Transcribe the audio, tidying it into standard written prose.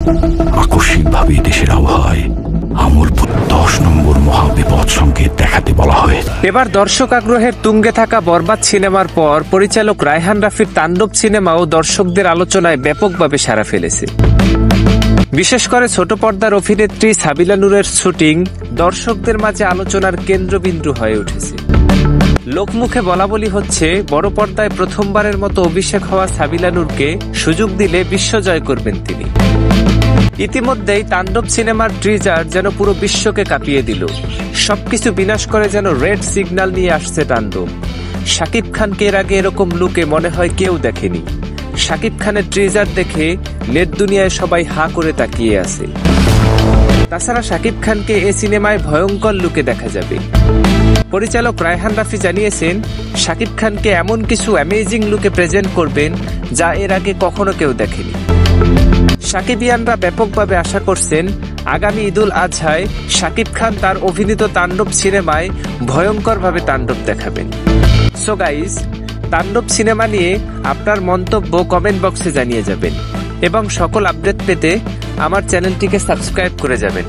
আকস্মিকভাবে দেশের আবহাওয়ায় আমূল 10 নম্বর মহাবিপদ সংকেত দেখাতে বলা হয়। এবার দর্শক আগ্রহের তুঙ্গে থাকা বরবাদ সিনেমার পর পরিচালক রায়হান রাফির তাণ্ডব সিনেমাও দর্শকদের আলোচনায় ব্যাপকভাবে সাড়া ফেলেছে। বিশেষ করে ছোট পর্দার অভিনেত্রী সাবিলা নূরের শুটিং দর্শকদের মাঝে আলোচনার কেন্দ্রবিন্দু হয়ে উঠেছে। লোকমুখে বলাবলি হচ্ছে, বড় পর্দায় প্রথমবারের মতো অভিষেক হওয়া সাবিলা নূরকে সুযোগ দিলে বিশ্বজয় করবেন তিনি। ইতিমধ্যেই তাণ্ডব সিনেমার ট্রিজার যেন পুরো বিশ্বকে কাঁপিয়ে দিল। সবকিছু বিনাশ করে যেন রেড সিগন্যাল নিয়ে আসছে তাণ্ডব। শাকিব খানকে এর আগে এরকম লুকে মনে হয় কেউ দেখেনি। শাকিব খানের ট্রিজার দেখে নেট দুনিয়ায় সবাই হাঁ করে তাকিয়ে আছে। তাছাড়া শাকিব খানকে এ সিনেমায় ভয়ঙ্কর লুকে দেখা যাবে। পরিচালক রায়হান রাফি জানিয়েছেন, শাকিব খানকে এমন কিছু অ্যামেজিং লুকে প্রেজেন্ট করবেন যা এর আগে কখনো কেউ দেখেনি। শাকিবিয়ানরা ব্যাপকভাবে আশা করছেন আগামী ঈদুল আজহায় শাকিব খান তার অভিনীত তাণ্ডব সিনেমায় ভয়ঙ্করভাবে তাণ্ডব দেখাবেন। সো গাইস, তাণ্ডব সিনেমা নিয়ে আপনার মন্তব্য কমেন্ট বক্সে জানিয়ে যাবেন এবং সকল আপডেট পেতে আমার চ্যানেলটিকে সাবস্ক্রাইব করে যাবেন।